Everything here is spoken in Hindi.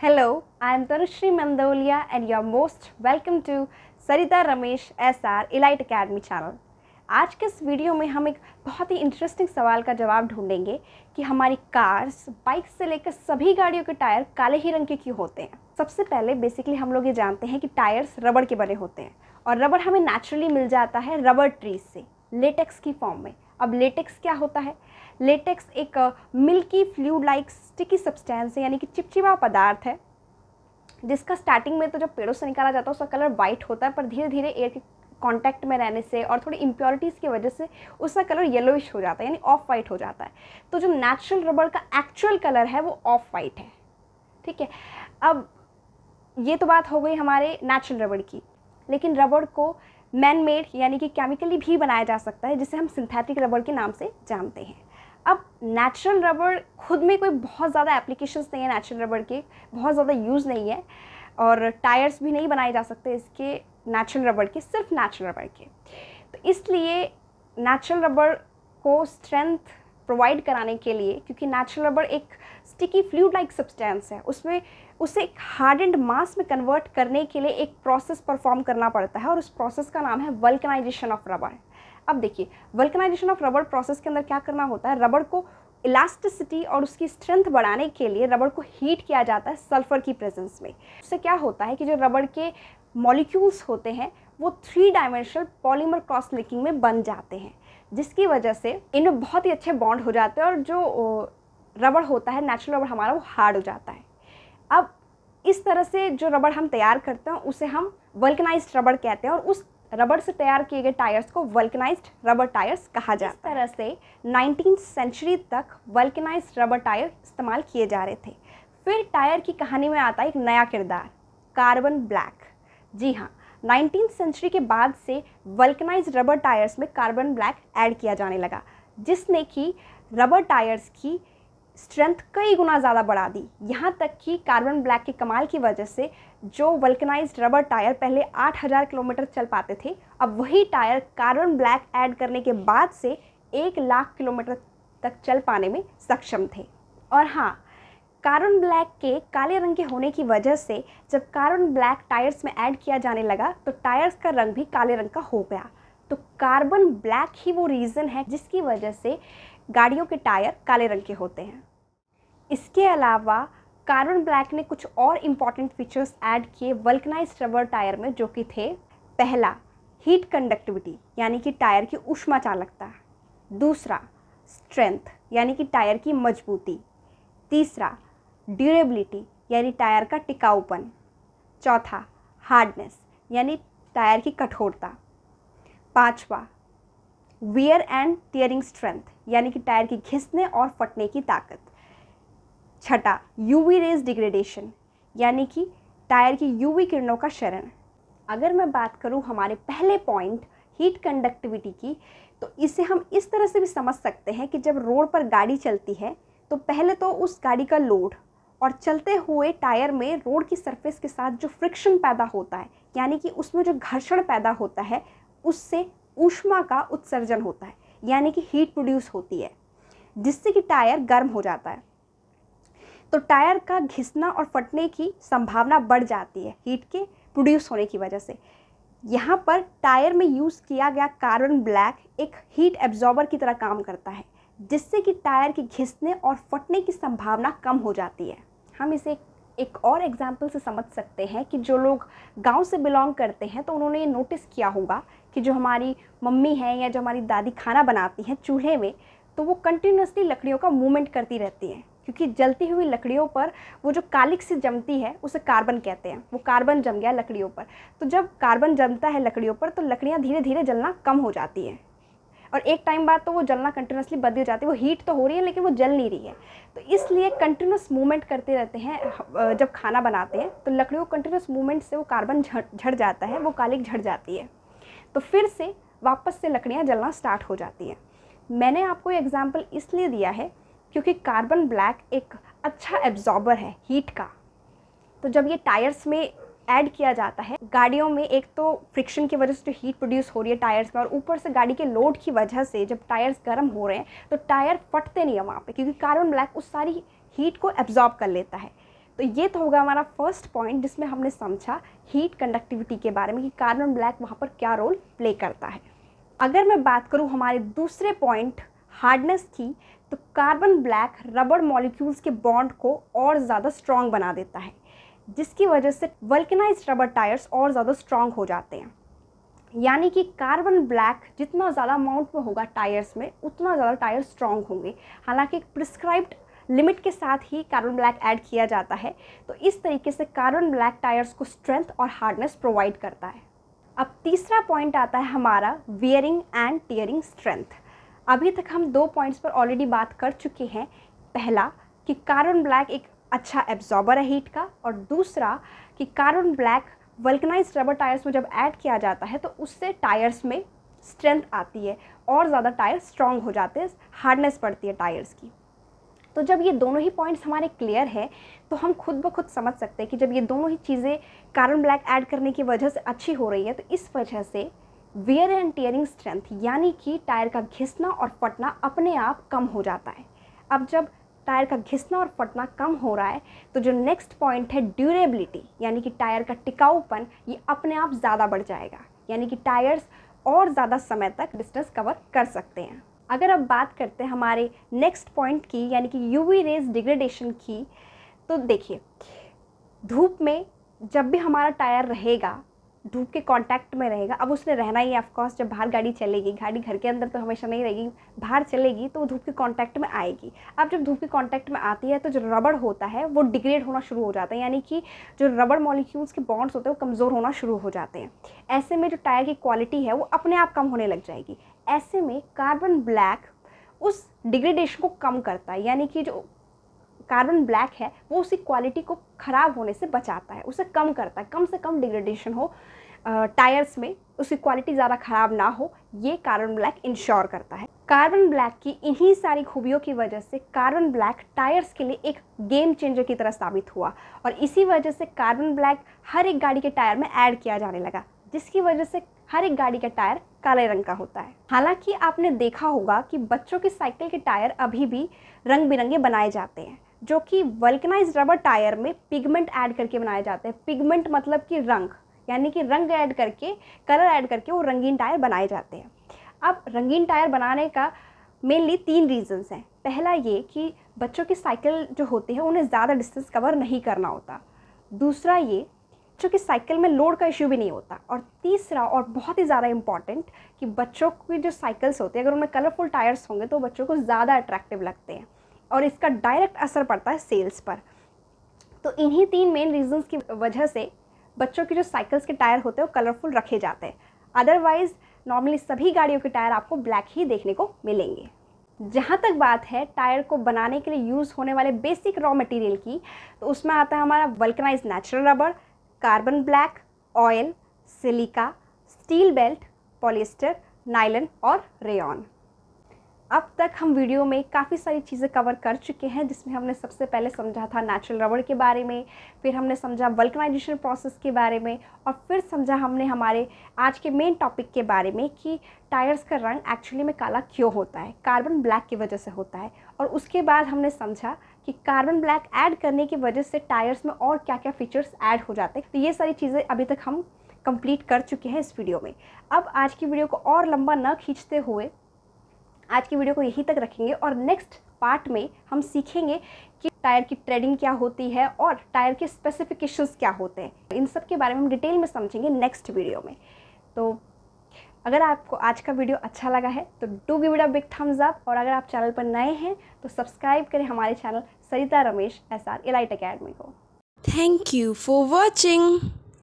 Hello, I am Tanushree Mandolia and you are most welcome to Sarita Ramesh SR elite academy channel. आज के इस वीडियो में हम एक बहुत ही इंटरेस्टिंग सवाल का जवाब ढूंढेंगे कि हमारी कार्स, बाइक से लेकर सभी गाड़ियों के टायर काले ही रंग के क्यों होते हैं। सबसे पहले बेसिकली हम लोग ये जानते हैं कि टायर्स रबड़ के बने होते हैं और रबड़ हमें नेचुरली मिल जाता है रबर ट्रीज से लेटेक्स की फॉर्म में। अब लेटेक्स क्या होता है? लेटेक्स एक milky fluid like sticky substance है, यानी कि चिपचिपा पदार्थ है जिसका स्टार्टिंग में तो जब पेड़ों से निकाला जाता है उसका कलर वाइट होता है, पर धीरे धीरे एयर के कांटेक्ट में रहने से और थोड़ी इम्प्योरिटीज़ की वजह से उसका कलर येलोइश हो जाता है, यानी ऑफ वाइट हो जाता है। तो जो नेचुरल रबर का एक्चुअल कलर है वो ऑफ वाइट है। ठीक है, अब ये तो बात हो गई हमारे नेचुरल रबर की, लेकिन रबर को मैन मेड यानी कि केमिकली भी बनाया जा सकता है, जिसे हम सिंथेटिक रबर के नाम से जानते हैं। अब नेचुरल रबर खुद में कोई बहुत ज़्यादा एप्लीकेशंस नहीं है, नेचुरल रबर के बहुत ज़्यादा यूज़ नहीं है और टायर्स भी नहीं बनाए जा सकते इसके नेचुरल रबर के, सिर्फ नेचुरल रबर के। तो इसलिए नेचुरल रबर को स्ट्रेंथ प्रोवाइड कराने के लिए, क्योंकि नेचुरल रबर एक स्टिकी फ्लूइड लाइक सब्सटेंस है, उसमें उसे एक हार्डेंड मास में कन्वर्ट करने के लिए एक प्रोसेस परफॉर्म करना पड़ता है और उस प्रोसेस का नाम है वल्कनाइजेशन ऑफ रबर। अब देखिए, वल्कनाइजेशन ऑफ रबर प्रोसेस के अंदर क्या करना होता है, रबर को इलास्टिसिटी और उसकी स्ट्रेंथ बढ़ाने के लिए रबर को हीट किया जाता है सल्फर की प्रेजेंस में। उससे क्या होता है कि जो रबर के मॉलिक्यूल्स होते हैं वो 3 डायमेंशनल पॉलीमर क्रॉस लिंकिंग में बन जाते हैं, जिसकी वजह से इनमें बहुत ही अच्छे बॉन्ड हो जाते हैं और जो रबर होता है नेचुरल रबर हमारा वो हार्ड हो जाता है। अब इस तरह से जो रबर हम तैयार करते हैं उसे हम वल्कनाइज्ड रबर कहते हैं और उस रबर से तैयार किए गए टायर्स को वल्कनाइज्ड रबर टायर्स कहा जाता है। इस तरह से 19th सेंचुरी तक वल्कनाइज्ड रबर टायर इस्तेमाल किए जा रहे थे। फिर टायर की कहानी में आता है एक नया किरदार, कार्बन ब्लैक। जी हाँ, 19th सेंचुरी के बाद से वल्कनाइज्ड रबर टायर्स में कार्बन ब्लैक ऐड किया जाने लगा, जिसने कि रबर टायर्स की स्ट्रेंथ कई गुना ज़्यादा बढ़ा दी। यहाँ तक कि कार्बन ब्लैक के कमाल की वजह से जो वल्कनाइज्ड रबर टायर पहले 8000 किलोमीटर चल पाते थे, अब वही टायर कार्बन ब्लैक ऐड करने के बाद से 1 लाख किलोमीटर तक चल पाने में सक्षम थे। और हाँ, कार्बन ब्लैक के काले रंग के होने की वजह से जब कार्बन ब्लैक टायर्स में ऐड किया जाने लगा तो टायर्स का रंग भी काले रंग का हो गया। तो कार्बन ब्लैक ही वो रीज़न है जिसकी वजह से गाड़ियों के टायर काले रंग के होते हैं। इसके अलावा कार्बन ब्लैक ने कुछ और इम्पॉर्टेंट फीचर्स ऐड किए वल्कनाइज्ड रबर टायर में, जो कि थे, पहला, हीट कंडक्टिविटी यानी कि टायर की ऊष्मा चालकता। दूसरा, स्ट्रेंथ यानी कि टायर की मजबूती। तीसरा, ड्यूरेबिलिटी यानी टायर का टिकाऊपन। चौथा, हार्डनेस यानी टायर की कठोरता। पांचवा, वियर एंड टियरिंग स्ट्रेंथ यानी कि टायर की घिसने और फटने की ताकत। छठा, यूवी रेज डिग्रेडेशन यानी कि टायर की यूवी किरणों का क्षरण। अगर मैं बात करूं हमारे पहले पॉइंट हीट कंडक्टिविटी की, तो इसे हम इस तरह से भी समझ सकते हैं कि जब रोड पर गाड़ी चलती है तो पहले तो उस गाड़ी का लोड और चलते हुए टायर में रोड की सरफेस के साथ जो फ्रिक्शन पैदा होता है, यानी कि उसमें जो घर्षण पैदा होता है, उससे ऊष्मा का उत्सर्जन होता है, यानी कि हीट प्रोड्यूस होती है, जिससे कि टायर गर्म हो जाता है। तो टायर का घिसना और फटने की संभावना बढ़ जाती है हीट के प्रोड्यूस होने की वजह से। यहाँ पर टायर में यूज़ किया गया कार्बन ब्लैक एक हीट एब्जॉर्बर की तरह काम करता है, जिससे कि टायर के घिसने और फटने की संभावना कम हो जाती है। हम इसे एक और एग्जाम्पल से समझ सकते हैं कि जो लोग गांव से बिलोंग करते हैं तो उन्होंने ये नोटिस किया होगा कि जो हमारी मम्मी हैं या जो हमारी दादी खाना बनाती हैं चूल्हे में, तो वो कंटिन्यूसली लकड़ियों का मूवमेंट करती रहती हैं, क्योंकि जलती हुई लकड़ियों पर वो जो कालिक से जमती है उसे कार्बन कहते हैं। वो कार्बन जम गया लकड़ियों पर, तो जब कार्बन जमता है लकड़ियों पर तो लकड़ियाँ धीरे धीरे जलना कम हो जाती हैं और एक टाइम बाद तो वो जलना कंटिन्यूसली बंद हो जाती है। वो हीट तो हो रही है लेकिन वो जल नहीं रही है, तो इसलिए कंटिन्यूस मूवमेंट करते रहते हैं। जब खाना बनाते हैं तो लकड़ियों कंटिन्यूस मूवमेंट से वो कार्बन झड़ जाता है, वो कालिक झड़ जाती है, तो फिर से वापस से लकड़ियाँ जलना स्टार्ट हो जाती हैं। मैंने आपको ये एग्जाम्पल इसलिए दिया है क्योंकि कार्बन ब्लैक एक अच्छा एब्जॉर्बर है हीट का। तो जब ये टायर्स में ऐड किया जाता है, गाड़ियों में एक तो फ्रिक्शन की वजह से जो हीट प्रोड्यूस हो रही है टायर्स में, और ऊपर से गाड़ी के लोड की वजह से जब टायर्स गर्म हो रहे हैं तो टायर फटते नहीं है वहाँ पे, क्योंकि कार्बन ब्लैक उस सारी हीट को एब्जॉर्ब कर लेता है। तो ये तो होगा हमारा फर्स्ट पॉइंट जिसमें हमने समझा हीट कंडक्टिविटी के बारे में कि कार्बन ब्लैक वहाँ पर क्या रोल प्ले करता है। अगर मैं बात करूँ हमारे दूसरे पॉइंट हार्डनेस की, तो कार्बन ब्लैक रबर मॉलिक्यूल्स के बॉन्ड को और ज़्यादा स्ट्रॉन्ग बना देता है, जिसकी वजह से वल्कनाइज्ड रबर टायर्स और ज़्यादा स्ट्रॉन्ग हो जाते हैं। यानी कि कार्बन ब्लैक जितना ज़्यादा अमाउंट में होगा टायर्स में, उतना ज़्यादा टायर स्ट्रॉन्ग होंगे। हालांकि एक प्रिस्क्राइब्ड लिमिट के साथ ही कार्बन ब्लैक ऐड किया जाता है। तो इस तरीके से कार्बन ब्लैक टायर्स को स्ट्रेंथ और हार्डनेस प्रोवाइड करता है। अब तीसरा पॉइंट आता है हमारा वियरिंग एंड टियरिंग स्ट्रेंथ। अभी तक हम 2 पॉइंट्स पर ऑलरेडी बात कर चुके हैं। पहला कि कार्बन ब्लैक एक अच्छा एब्जॉर्बर है हीट का, और दूसरा कि carbon black vulcanised rubber tyres में जब ऐड किया जाता है तो उससे टायर्स में स्ट्रेंथ आती है और ज़्यादा टायर स्ट्रॉन्ग हो जाते हैं, हार्डनेस बढ़ती है टायर्स की। तो जब ये दोनों ही पॉइंट्स हमारे क्लियर है तो हम खुद ब खुद समझ सकते हैं कि जब ये दोनों ही चीज़ें कार्बन ब्लैक ऐड करने की वजह से अच्छी हो रही है, तो इस वजह से वियर एंड टियरिंग स्ट्रेंथ यानी कि टायर का घिसना और फटना अपने आप कम हो जाता है। अब जब टायर का घिसना और फटना कम हो रहा है तो जो नेक्स्ट पॉइंट है ड्यूरेबिलिटी, यानी कि टायर का टिकाऊपन, ये अपने आप ज़्यादा बढ़ जाएगा। यानी कि टायर्स और ज़्यादा समय तक डिस्टेंस कवर कर सकते हैं। अगर अब बात करते हैं हमारे नेक्स्ट पॉइंट की, यानी कि यूवी रेज डिग्रेडेशन की, तो देखिए धूप में जब भी हमारा टायर रहेगा, धूप के कांटेक्ट में रहेगा, अब उसने रहना ही है ऑफकोर्स। जब बाहर गाड़ी चलेगी, गाड़ी घर के अंदर तो हमेशा नहीं रहेगी, बाहर चलेगी तो वो धूप के कांटेक्ट में आएगी। अब जब धूप के कांटेक्ट में आती है तो जो रबड़ होता है वो डिग्रेड होना शुरू हो जाता है, यानी कि जो रबड़ मॉलिक्यूल्स के बॉन्ड्स होते हैं वो कमज़ोर होना शुरू हो जाते हैं। ऐसे में जो टायर की क्वालिटी है वो अपने आप कम होने लग जाएगी। ऐसे में कार्बन ब्लैक उस डिग्रेडेशन को कम करता है, यानी कि जो कार्बन ब्लैक है वो उसी क्वालिटी को ख़राब होने से बचाता है, उसे कम करता है, कम से कम डिग्रेडेशन हो टायर्स में, उसकी क्वालिटी ज़्यादा ख़राब ना हो, ये कार्बन ब्लैक इंश्योर करता है। कार्बन ब्लैक की इन्हीं सारी खूबियों की वजह से कार्बन ब्लैक टायर्स के लिए एक गेम चेंजर की तरह साबित हुआ, और इसी वजह से कार्बन ब्लैक हर एक गाड़ी के टायर में ऐड किया जाने लगा, जिसकी वजह से हर एक गाड़ी का टायर काले रंग का होता है। हालांकि आपने देखा होगा कि बच्चों की साइकिल के टायर अभी भी रंग बिरंगे बनाए जाते हैं, जो कि वल्कनाइज्ड रबर टायर में पिगमेंट ऐड करके बनाए जाते हैं। पिगमेंट मतलब कि रंग, यानी कि रंग ऐड करके, कलर ऐड करके वो रंगीन टायर बनाए जाते हैं। अब रंगीन टायर बनाने का मेनली 3 रीजंस हैं। पहला ये कि बच्चों की साइकिल जो होती है उन्हें ज़्यादा डिस्टेंस कवर नहीं करना होता। दूसरा ये बच्चों की साइकिल में लोड का इश्यू भी नहीं होता। और तीसरा और बहुत ही ज़्यादा इम्पॉर्टेंट कि बच्चों की जो साइकिल्स होती है अगर उनमें कलरफुल टायर्स होंगे तो बच्चों को ज़्यादा अट्रैक्टिव लगते हैं, और इसका डायरेक्ट असर पड़ता है सेल्स पर। तो इन्हीं 3 मेन रीजंस की वजह से बच्चों की जो साइकिल्स के टायर होते हैं वो कलरफुल रखे जाते हैं। अदरवाइज़ नॉर्मली सभी गाड़ियों के टायर आपको ब्लैक ही देखने को मिलेंगे। जहाँ तक बात है टायर को बनाने के लिए यूज़ होने वाले बेसिक रॉ मटेरियल की, तो उसमें आता है हमारा vulcanised natural rubber, carbon black, oil, silica, steel belt, polyester, nylon और रेयॉन। अब तक हम वीडियो में काफ़ी सारी चीज़ें कवर कर चुके हैं, जिसमें हमने सबसे पहले समझा था नेचुरल रबर के बारे में, फिर हमने समझा वल्कनाइजेशन प्रोसेस के बारे में, और फिर समझा हमने हमारे आज के मेन टॉपिक के बारे में कि टायर्स का रंग एक्चुअली में काला क्यों होता है, कार्बन ब्लैक की वजह से होता है। और उसके बाद हमने समझा कि कार्बन ब्लैक ऐड करने की वजह से टायर्स में और क्या क्या फीचर्स ऐड हो जाते हैं। तो ये सारी चीज़ें अभी तक हम कंप्लीट कर चुके हैं इस वीडियो में। अब आज की वीडियो को और लंबा न खींचते हुए आज की वीडियो को यहीं तक रखेंगे, और नेक्स्ट पार्ट में हम सीखेंगे कि टायर की ट्रेडिंग क्या होती है और टायर के स्पेसिफिकेशंस क्या होते हैं। इन सब के बारे में हम डिटेल में समझेंगे नेक्स्ट वीडियो में। तो अगर आपको आज का वीडियो अच्छा लगा है तो do give it a big thumbs up, और अगर आप चैनल पर नए हैं तो सब्सक्राइब करें हमारे चैनल सरिता रमेश SR इलाइट अकेडमी को। Thank you for watching.